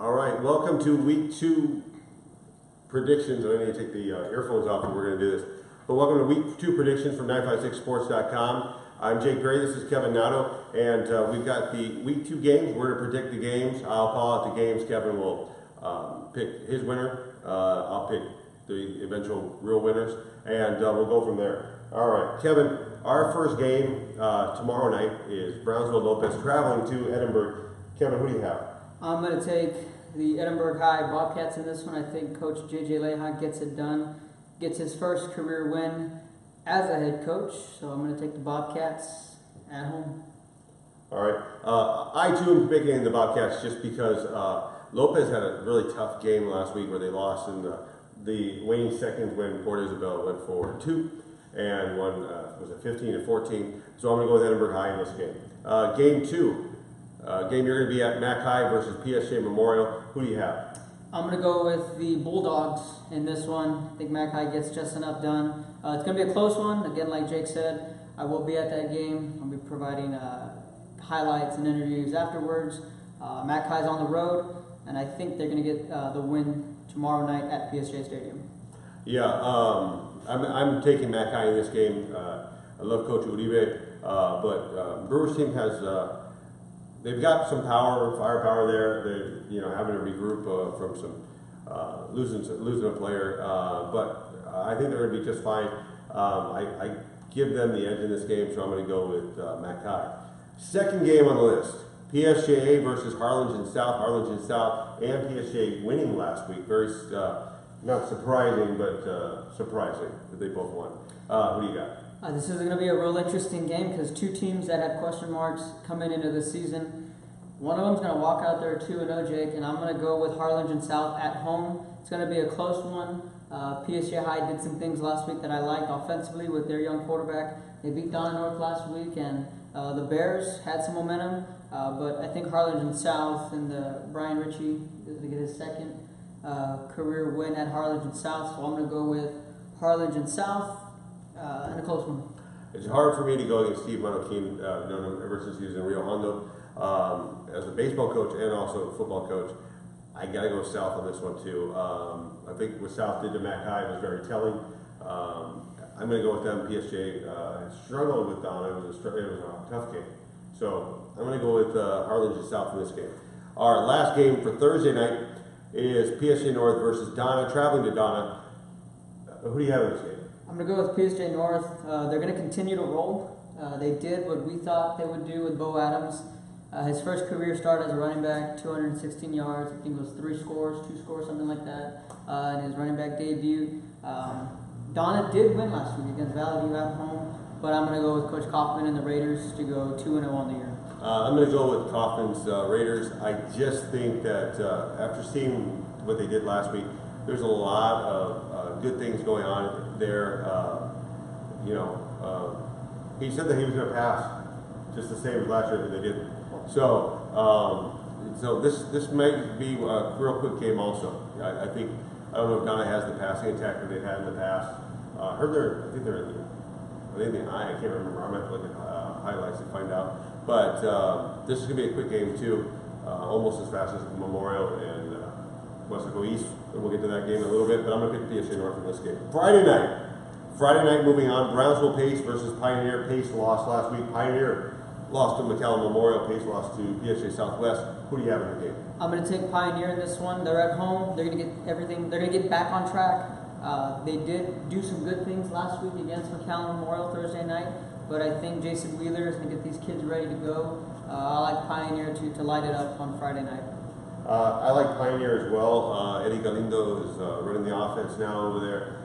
All right, welcome to week 2 predictions. I need to take the earphones off and we're going to do this. But welcome to week 2 predictions from 956sports.com. I'm Jake Gray, this is Kevin Nato, and we've got the week 2 games. We're going to predict the games. I'll call out the games. Kevin will pick his winner. I'll pick the eventual real winners, and we'll go from there. All right, Kevin, our first game tomorrow night is Brownsville Lopez traveling to Edinburgh. Kevin, who do you have? I'm going to take the Edinburgh High Bobcats in this one. I think Coach J.J. Leha gets it done, gets his first career win as a head coach. So I'm going to take the Bobcats at home. All right. I, too, am picking the Bobcats just because Lopez had a really tough game last week where they lost in the waning seconds when Port Isabel went forward 2 and won, was it 15-14? So I'm going to go with Edinburgh High in this game. Game 2. Game you're going to be at Mac High versus PSJ Memorial. Who do you have? I'm going to go with the Bulldogs in this one. I think Mac High gets just enough done. It's going to be a close one. Again, like Jake said, I will be at that game. I'll be providing highlights and interviews afterwards. Mac High's on the road, and I think they're going to get the win tomorrow night at PSJ Stadium. Yeah, I'm taking Mac High in this game. I love Coach Uribe, but Brewers team has they've got some firepower there. They're having to regroup from some losing a player, but I think they're going to be just fine. I give them the edge in this game, so I'm going to go with Mac High. Second game on the list: PSJA versus Harlingen South. Harlingen South and PSJ winning last week. Very not surprising, but surprising that they both won. Who do you got? This is going to be a real interesting game because two teams that had question marks coming into the season. One of them's going to walk out there 2-0, Jake, and I'm going to go with Harlingen South at home. It's going to be a close one. PSJ High did some things last week that I liked offensively with their young quarterback. They beat Donna North last week, and the Bears had some momentum. But I think Harlingen South and Brian Ritchie is going to get his second career win at Harlingen South. So I'm going to go with Harlingen South. And a close one. It's hard for me to go against Steve Monokeen, known him ever since he was in Rio Hondo, as a baseball coach and also a football coach. I got to go South on this one too. I think what South did to Mac High was very telling. I'm going to go with them. PSJ struggled with Donna. It was a tough game. So I'm going to go with Harlingen South in this game. Our last game for Thursday night is PSJ North versus Donna, traveling to Donna. Who do you have in this game? I'm going to go with PSJ North. They're going to continue to roll. They did what we thought they would do with Bo Adams. His first career start as a running back, 216 yards. I think it was 2 scores, something like that, in his running back debut. Donna did win last week against Valley View at home, but I'm going to go with Coach Kaufman and the Raiders to go 2-0 on the year. I'm going to go with Kaufman's Raiders. I just think that after seeing what they did last week, there's a lot of good things going on there. He said that he was going to pass just the same as last year that they did. So, this might be a real quick game also. I don't know if Donna has the passing attack that they've had in the past. I think they're in the I can't remember. I'm going to have to look at highlights to find out. But this is going to be a quick game too, almost as fast as Memorial and wants to go east. We'll get to that game in a little bit, but I'm going to pick PSJ North in this game. Friday night, moving on, Brownsville Pace versus Pioneer. Pace lost last week. Pioneer lost to McAllen Memorial. Pace lost to PSJ Southwest. Who do you have in the game? I'm going to take Pioneer in this one. They're at home. They're going to get everything. They're going to get back on track. They did do some good things last week against McAllen Memorial Thursday night, but I think Jason Wheeler is going to get these kids ready to go. I like Pioneer to light it up on Friday night. I like Pioneer as well. Eddie Galindo is running the offense now over there.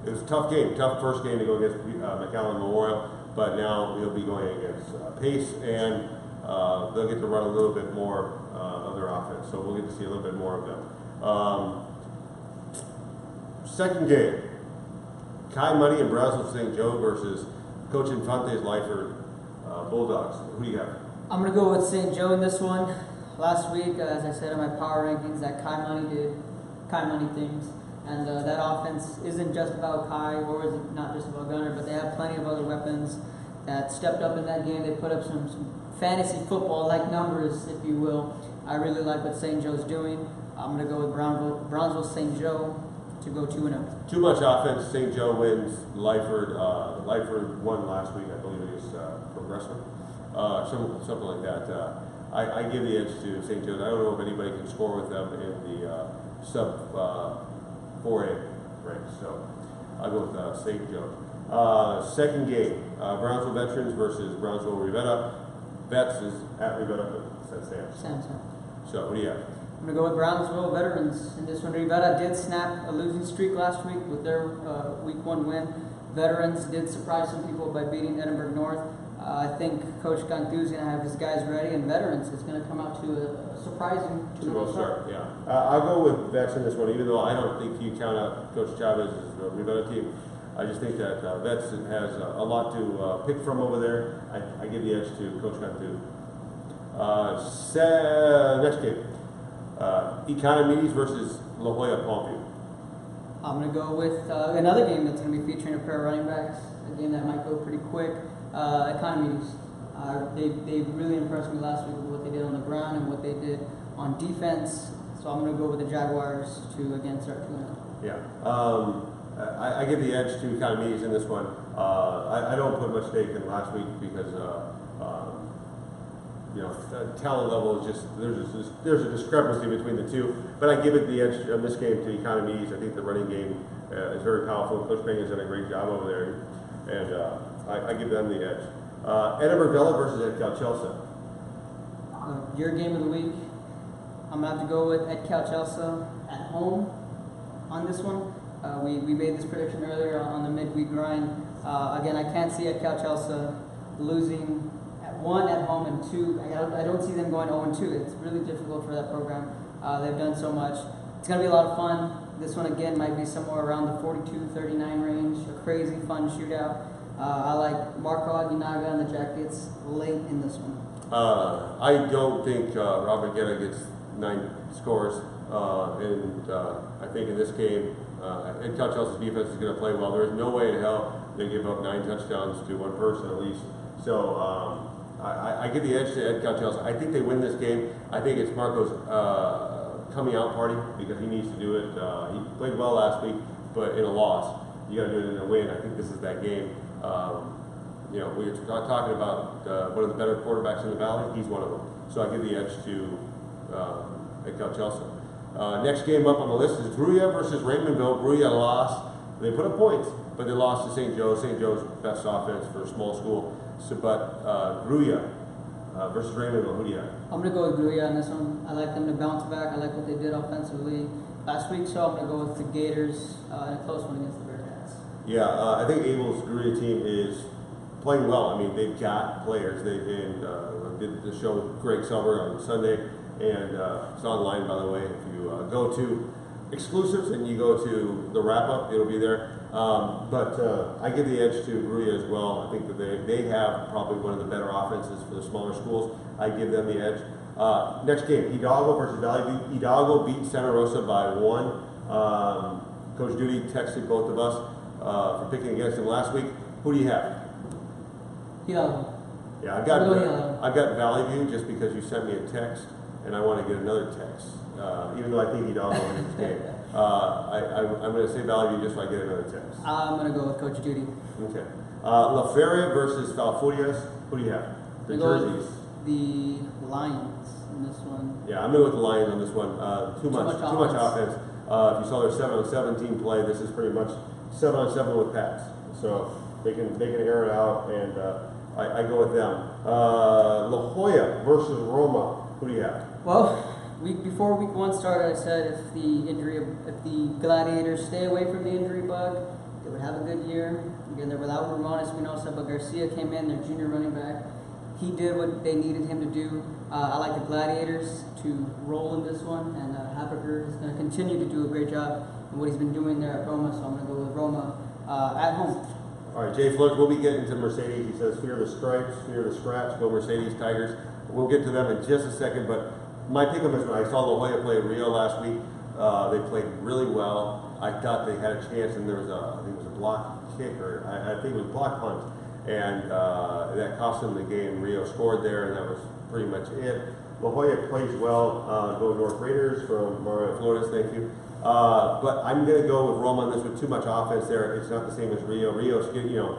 It was a tough game, tough first game to go against McAllen Memorial, but now he'll be going against Pace, and they'll get to run a little bit more of their offense, so we'll get to see a little bit more of them. Second game, Kai Money and Brownsville St. Joe versus Coach Infante's Lyford Bulldogs. Who do you have? I'm going to go with St. Joe in this one. Last week, as I said in my power rankings, that Kai Money did Kai Money things. And that offense isn't just about Kai, or is it not just about Gunner, but they have plenty of other weapons that stepped up in that game. They put up some fantasy football, like numbers, if you will, I really like what St. Joe's doing. I'm going to go with Brownsville St. Joe to go 2-0. Too much offense. St. Joe wins. Lyford won last week. I believe it is Progressive. Something like that. I give the edge to St. Joe's. I don't know if anybody can score with them in the sub 4A ranks. So I'll go with St. Joe's. Second game, Brownsville Veterans versus Brownsville Rivetta. Vets is at Rivetta, but it's at Samson. So what do you have? I'm going to go with Brownsville Veterans in this one. Rivetta did snap a losing streak last week with their week 1 win. Veterans did surprise some people by beating Edinburgh North. I think Coach Cantu is going to have his guys ready, and Veterans is going to come out to a surprising 2-0 start. Yeah. I'll go with Vets in this one, even though I don't think you count out Coach Chavez's Rivetta team. I just think that Vets has a lot to pick from over there. I give the edge to Coach Cantu. Next game, Economides versus La Jolla Palmview. I'm going to go with another game that's going to be featuring a pair of running backs, a game that might go pretty quick. Economides. They really impressed me last week with what they did on the ground and what they did on defense. So I'm going to go with the Jaguars against our 2-0. Yeah. I give the edge to Economides in this one. I don't put much stake in last week because the talent level is just there's a discrepancy between the two. But I give it the edge of this game to Economides. I think the running game is very powerful. Coach Payne has done a great job over there, and I give them the edge. Edinburgh Villa versus Edcal Chelsea. Your game of the week. I'm going to have to go with Edcal Chelsea at home on this one. We made this prediction earlier on the midweek grind. Again, I can't see Edcal Chelsea losing at 1 at home and 2. I don't see them going 0-2. It's really difficult for that program. They've done so much. It's going to be a lot of fun. This one again might be somewhere around the 42-39 range. A crazy fun shootout. I like Marco Aguinaga and the Jackets late in this one. I don't think Robert Guetta gets 9 scores, and I think in this game, Edcal Chelsea's defense is going to play well. There is no way in hell they give up 9 touchdowns to one person at least. So I give the edge to Edcal Chelsea. I think they win this game. I think it's Marco's coming out party because he needs to do it. He played well last week, but in a loss, you got to do it in a win. I think this is that game. We were talking about one of the better quarterbacks in the valley. He's one of them. So I give the edge to Edcal Chelsea. Next game up on the list is Gruya versus Raymondville. Gruya lost. They put up points, but they lost to St. Joe. St. Joe's best offense for a small school. So, but Gruya versus Raymondville, who do you have? I'm going to go with Gruya on this one. I like them to bounce back. I like what they did offensively last week, so I'm going to go with the Gators in a close one against the Bearcats. Yeah, I think Abel's Gruya team is playing well. I mean, they've got players. They did the show with Greg Silver on Sunday, and it's online, by the way. If you go to exclusives and you go to the wrap-up, it'll be there. But I give the edge to Gruya as well. I think that they have probably one of the better offenses for the smaller schools. I give them the edge. Next game, Hidalgo versus Valley View. Hidalgo beat Santa Rosa by 1. Coach Duty texted both of us for picking against him last week. Who do you have? Hidalgo. Yeah, I've got Valley View just because you sent me a text, and I want to get another text. Even though I think Hidalgo wins this game. I'm going to say Valley View just so I get another text. I'm going to go with Coach Duty. Okay. La Feria versus Falfurrias. Who do you have? The jerseys. The Lions in this one. Yeah, I'm going to go with the Lions on this one. Too much offense. If you saw their 7-on-17 play, this is pretty much 7-on-7 with Pats. So they can air it out, and I go with them. La Jolla versus Roma. Who do you have? Well, before week 1 started, I said if the Gladiators stay away from the injury bug, they would have a good year. Again, they're without Ramon Espinosa, but Garcia came in, their junior running back. He did what they needed him to do. I like the Gladiators to roll in this one, and Haberger is going to continue to do a great job in what he's been doing there at Roma, so I'm going to go with Roma at home. All right, Jay Flores, we'll be getting to Mercedes. He says, fear the stripes, fear the scratch, go Mercedes Tigers. We'll get to them in just a second, but my pick on this one, I saw La Jolla play Rio last week. They played really well. I thought they had a chance, and there was I think it was a block kick, or I think it was block punt. and that cost them the game. Rio scored there, and that was pretty much it. La Jolla plays well. Go North Raiders from Mario Flores. Thank you. But I'm going to go with Roma on this with too much offense there. It's not the same as Rio. Rio's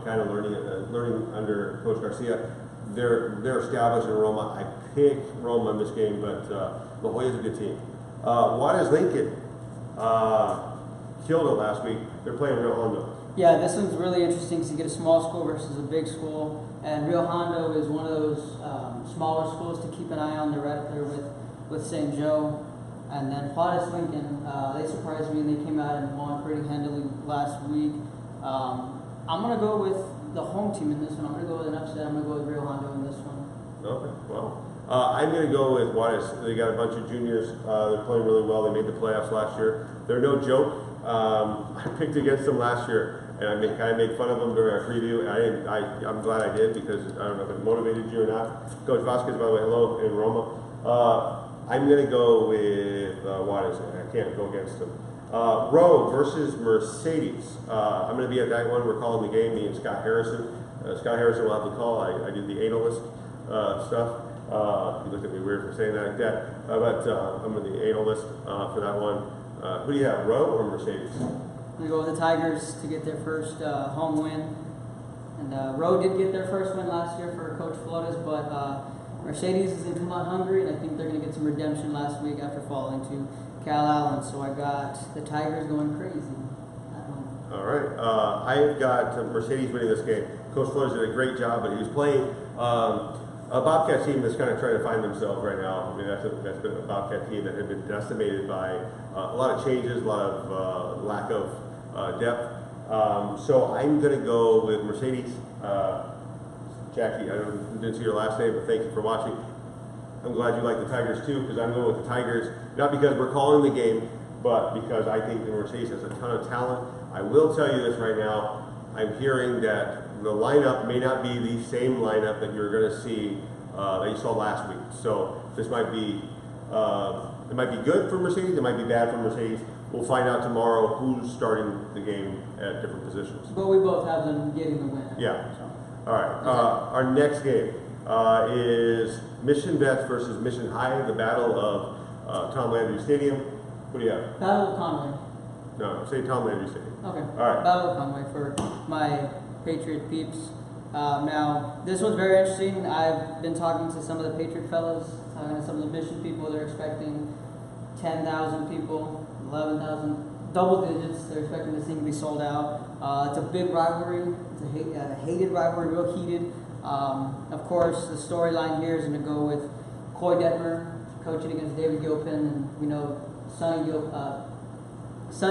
kind of learning under Coach Garcia. They're established in Roma. I pick Roma in this game, but La Jolla's a good team. Juarez Lincoln killed it last week. They're playing Rio Hondo. Yeah, this one's really interesting because you get a small school versus a big school, and Rio Hondo is one of those smaller schools to keep an eye on. They're right up there with St. Joe. And then Juarez Lincoln, they surprised me and they came out and won pretty handily last week. I'm going to go with the home team in this one. I'm going to go with an upset. I'm going to go with Rio Hondo in this one. Okay, well, I'm going to go with Juarez. They got a bunch of juniors. They're playing really well. They made the playoffs last year. They're no joke. I picked against them last year, and I kind of made fun of them during our preview. I'm glad I did because I don't know if it motivated you or not. Coach Vasquez, by the way, hello in Roma. I'm going to go with Juarez. I can't go against them. Rowe versus Mercedes. I'm going to be at that one. We're calling the game, me and Scott Harrison. Scott Harrison will have the call. I did the analyst stuff. You looked at me weird for saying that like that. But I'm going to be the analyst for that one. Who do you have, Rowe or Mercedes? I'm going to go with the Tigers to get their first home win. And Rowe did get their first win last year for Coach Flores, but Mercedes is in Tulane hungry, and I think they're going to get some redemption last week after falling to Cal Allen. So I got the Tigers going crazy at home. All right. I've got Mercedes winning this game. Coach Flores did a great job, but he was playing a Bobcat team that's kind of trying to find themselves right now. I mean, that's been a Bobcat team that had been decimated by a lot of changes, a lot of lack of depth. So I'm going to go with Mercedes. Jackie, I didn't see your last name, but thank you for watching. I'm glad you like the Tigers too, because I'm going with the Tigers, not because we're calling the game, but because I think the Mercedes has a ton of talent. I will tell you this right now, I'm hearing that the lineup may not be the same lineup that you're going to see, that you saw last week. So this might be, it might be good for Mercedes, it might be bad for Mercedes. We'll find out tomorrow who's starting the game at different positions. But we both have them getting the win. Yeah. All right. Our next game is Mission Vets versus Mission High, the battle of Tom Landry Stadium. What do you have? Battle of Conway. No, say Tom Landry Stadium. Okay. All right. Battle of Conway for my Patriot peeps. Now, this one's very interesting. I've been talking to some of the Patriot fellas, talking to some of the Mission people. They're expecting 10,000 people, 11,000, double digits. They're expecting this thing to be sold out. It's a big rivalry. It's a hated rivalry, real heated. Of course, the storyline here is going to go with Coy Detmer coaching against David Gilpin, and we know Sonny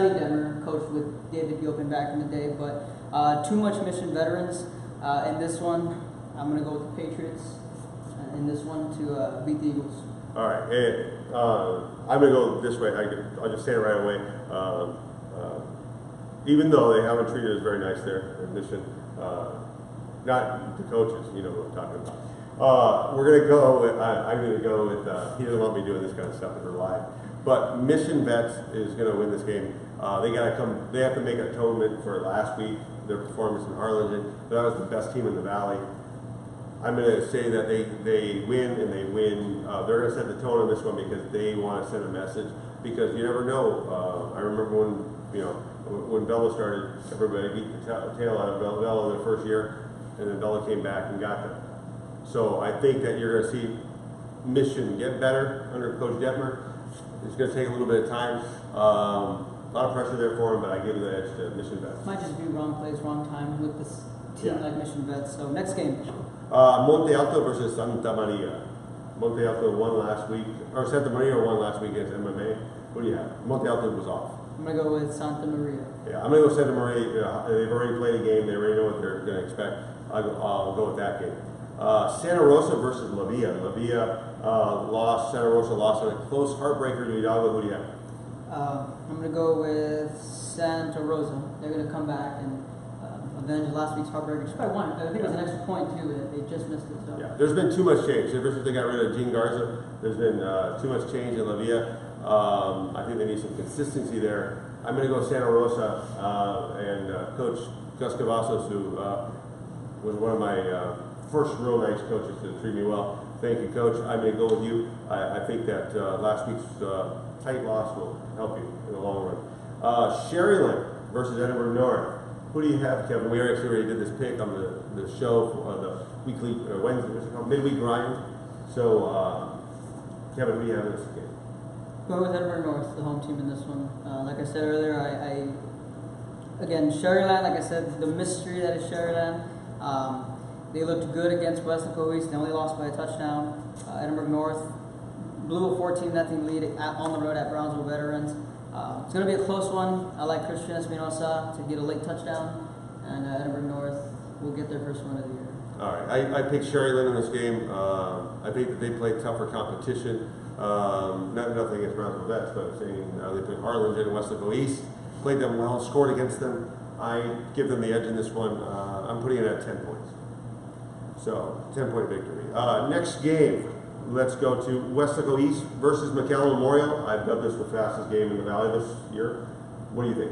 Detmer coached with David Gilpin back in the day. But too much Mission veterans in this one. I'm going to go with the Patriots in this one to beat the Eagles. All right. Hey, I'm going to go this way. I'll just say it right away. Even though they haven't treated us very nice there at Mission, not the coaches, you know what I'm talking about. We're going to go with, I'm going to go with, he doesn't want me doing this kind of stuff in real life, but Mission Vets is going to win this game. They have to make atonement for last week, their performance in Harlingen. That was the best team in the Valley. I'm going to say that they win, and they win. They're going to set the tone on this one because they want to send a message, because you never know. I remember when Bella started, everybody beat the tail out of Bella in their first year, and then Bella came back and got them. So I think that you're going to see Mission get better under Coach Detmer. It's going to take a little bit of time. A lot of pressure there for him, but I give the edge to Mission Vets. Might just be wrong place, wrong time with this team like Mission Vets. So next game. Monte Alto versus Santa Maria. Monte Alto won last week, or Santa Maria won last week against MMA. What do you have? Monte Alto was off. I'm going to go with Santa Maria. Yeah, I'm going to go Santa Maria. They've already played a game. They already know what they're going to expect. I'll go with that game. Santa Rosa versus La Villa. La Villa lost. Santa Rosa lost on a close heartbreaker to Hidalgo. Who do you have? I'm going to go with Santa Rosa. They're going to come back and avenge last week's heartbreaker. Just by one. I think it was an extra point, too. They just missed it. So. Yeah, there's been too much change. Ever since they got rid of Gene Garza, there's been too much change in La Villa. I think they need some consistency there. I'm going to go Santa Rosa and Coach Gus Cavazos, who was one of my first real nice coaches to treat me well. Thank you, Coach. I'm going to go with you. I think that last week's tight loss will help you in the long run. Sherryland versus Edinburgh North. Who do you have, Kevin? We actually already did this pick on the show, the weekly, Wednesday, what's it called? Midweek grind. So, Kevin, who do you have in this game? Go with Edinburgh North, the home team in this one. Like I said earlier, again, Sherryland, like I said, the mystery that is Sherryland. They looked good against Westlaco East. They only lost by a touchdown. Edinburgh North blew a 14-0 lead on the road at Brownsville Veterans. It's going to be a close one. I like Christian Espinosa to get a late touchdown, and Edinburgh North will get their first win of the year. All right, I picked Sherryland in this game. I think that they played tougher competition. Nothing against Brownsville Vets, but I'm saying they played Harlingen and Westlaco East, played them well, scored against them. I give them the edge in this one. I'm putting it at 10 points. So, 10-point victory. Next game, let's go to Westlaco East versus McAllen Memorial. I've dubbed this the fastest game in the Valley this year. What do you think?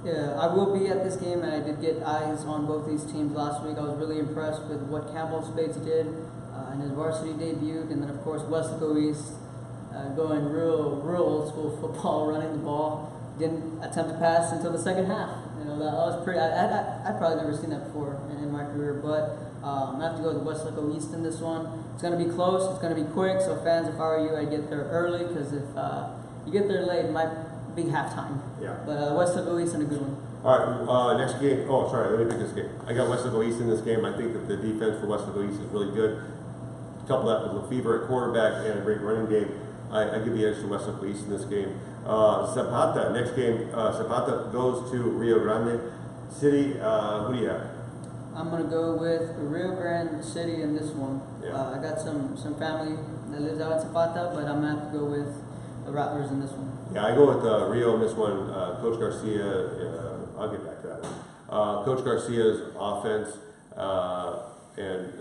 Yeah, I will be at this game, and I did get eyes on both these teams last week. I was really impressed with what Campbell Spades did in his varsity debut, and then of course Westlaco East going real old school football, running the ball. Didn't attempt to pass until the second half. You know, that was pretty. I'd probably never seen that before in my career, but I have to go with Westlaco East in this one. It's going to be close. It's going to be quick. So fans, if I were you, I'd get there early, because if you get there late, it might be halftime. Yeah. But Westlaco East in a good one. All right, next game. Oh, sorry, let me pick this game. I got Westlaco East in this game. I think that the defense for Westlaco East is really good. Couple that with Lefevre at quarterback and a great running game. I give the edge to Westlaco East in this game. Zapata, next game. Zapata goes to Rio Grande City. Who do you have? I'm going to go with Rio Grande City in this one. Yeah. I got some family that lives out in Zapata, but I'm going to have to go with the Rattlers in this one. Yeah, I go with Rio in this one. Coach Garcia, I'll get back to that one. Coach Garcia's offense and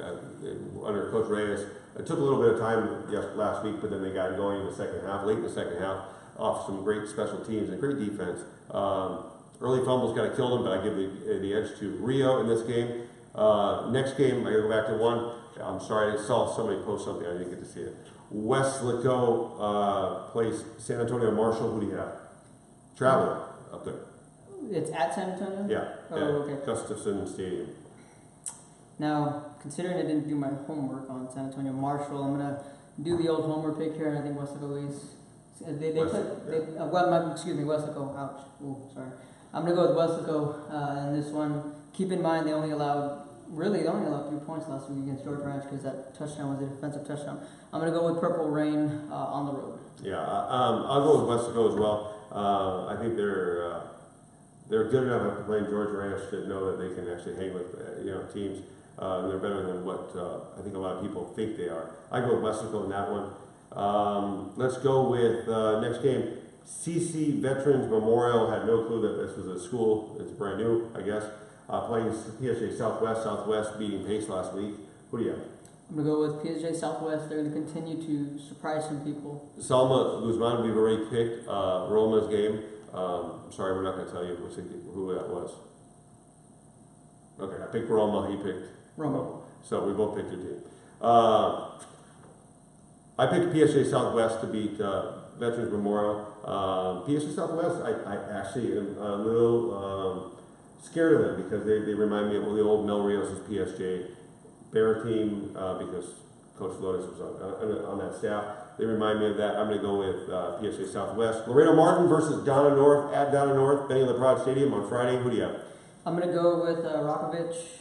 under Coach Reyes, it took a little bit of time last week, but then they got going in the second half, late in the second half, off some great special teams and great defense. Early fumbles kind of killed them, but I give the edge to Rio in this game. Next game, I got to go back to one. I'm sorry, I saw somebody post something, I didn't get to see it. Westlaco plays San Antonio Marshall. Who do you have? Traveling up there. It's at San Antonio? Yeah. Oh, okay. Gustafson Stadium. Now, considering I didn't do my homework on San Antonio Marshall, I'm going to do the old homer pick here, and I think Westlaco East. Westlaco. Ouch. Oh, sorry. I'm going to go with Westlaco in this one. Keep in mind, they only allowed 3 points last week against George Ranch, because that touchdown was a defensive touchdown. I'm going to go with Purple Rain on the road. Yeah, I'll go with Westlaco as well. I think they're good enough after playing George Ranch to know that they can actually hang with teams. They're better than what I think a lot of people think they are. I go with Westlaco in that one. Let's go with next game. CC Veterans Memorial. Had no clue that this was a school. It's brand new, I guess. Playing PSJ Southwest. Southwest beating Pace last week. Who do you have? I'm going to go with PSJ Southwest. They're going to continue to surprise some people. Salma Guzman, we've already picked Roma's game. Sorry, we're not going to tell you who that was. Okay, I picked Roma. He picked Roma. So we both picked your team. I picked PSJ Southwest to beat Veterans Memorial. PSJ Southwest, I actually am a little scared of them, because they remind me of the old Mel Rios' PSJ Bear team, because Coach Lotus was on that staff. They remind me of that. I'm going to go with PSJ Southwest. Laredo Martin versus Donna North at Donna North, Benny LaPrade Stadium on Friday. Who do you have? I'm going to go with Rokovich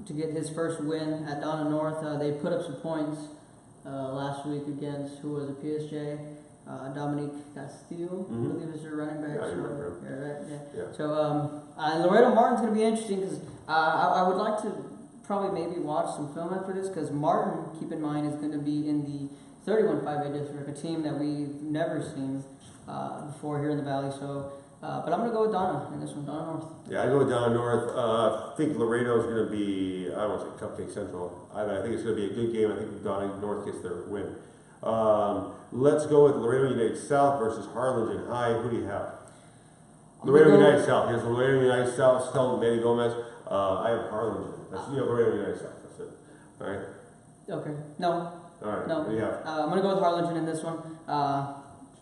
to get his first win at Donna North. They put up some points last week against, who was a PSJ? Dominique Castillo, I believe is their running back. Yeah, I remember. Yeah. So Laredo Martin's going to be interesting, because I would like to probably maybe watch some film after this, because Martin, keep in mind, is going to be in the 31-5A district, a team that we've never seen before here in the Valley. So, but I'm going to go with Donna in this one, Donna North. Yeah, I go with Donna North. I think Laredo is going to be, I don't want to say Cupcake Central. I think it's going to be a good game. I think Donna North gets their win. Let's go with Laredo United South versus Harlingen High. Who do you have? Laredo United South. Here's Laredo United South. Tell Manny Gomez. I have Harlingen. That's, Laredo United South. That's it. All right. Okay. No. All right. No. What do you have? I'm gonna go with Harlingen in this one.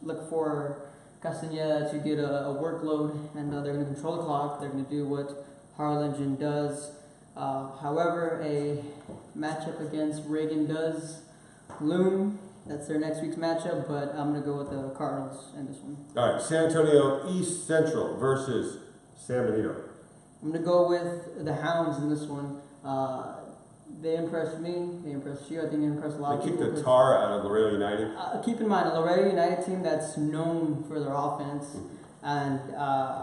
Look for Castañeda to get a workload, and they're gonna control the clock. They're gonna do what Harlingen does. However, a matchup against Reagan does loom. That's their next week's matchup, but I'm gonna go with the Cardinals in this one. All right. San Antonio East Central versus San Benito. I'm gonna go with the Hounds in this one. They impressed me. They impressed you. I think they impressed a lot They of kicked people. the tar out of Laredo United. Keep in mind, a Laredo United team that's known for their offense. And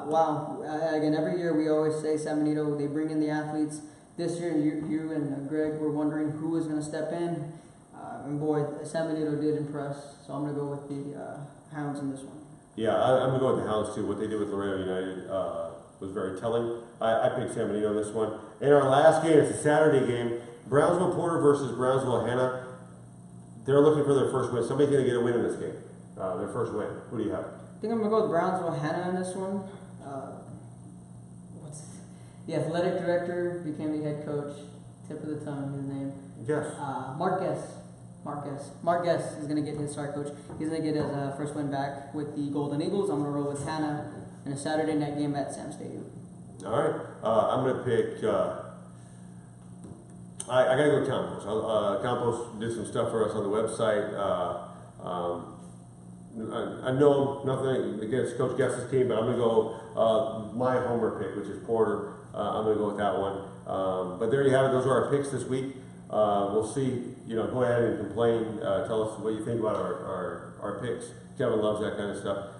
wow, again, every year we always say San Benito, they bring in the athletes. This year, you and Greg were wondering who was going to step in. And boy, San Benito did impress. So I'm going to go with the Hounds in this one. Yeah, I'm going to go with the Hounds too. What they did with Laredo United was very telling. I picked San Benito in this one. In our last game, it's a Saturday game. Brownsville Porter versus Brownsville Hanna. They're looking for their first win. Somebody's going to get a win in this game. Their first win. Who do you have? I think I'm going to go with Brownsville Hanna in this one. The athletic director became the head coach. Tip of the tongue, his name. Yes. Mark Guess. Mark Guess is going to get his start coach. He's going to get his first win back with the Golden Eagles. I'm going to roll with Hanna in a Saturday night game at Sam Stadium. All right. I'm going to pick. I got to go Campos. Campos did some stuff for us on the website. I know nothing against Coach Guess's team, but I'm going to go my homer pick, which is Porter. I'm going to go with that one. But there you have it. Those are our picks this week. We'll see. Go ahead and complain. Tell us what you think about our picks. Kevin loves that kind of stuff.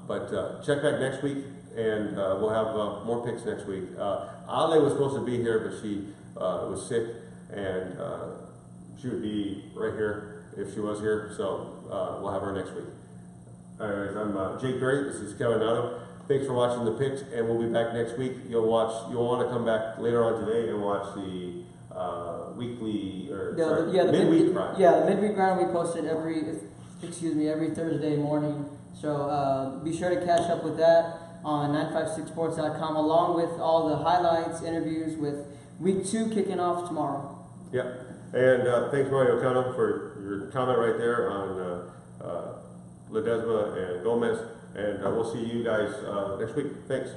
But check back next week, and we'll have more picks next week. Ale was supposed to be here, but she was sick, and she would be right here if she was here. So we'll have her next week. Anyways, I'm Jake Berry. This is Kevin Nato. Thanks for watching the picks, and we'll be back next week. You'll want to come back later on today and watch the weekly midweek round. Yeah, the midweek round we posted every Thursday morning. So be sure to catch up with that on 956sports.com, along with all the highlights, interviews with week 2 kicking off tomorrow. Yeah, and thanks Mario Cano for your comment right there on Ledesma and Gomez, and we'll see you guys next week. Thanks.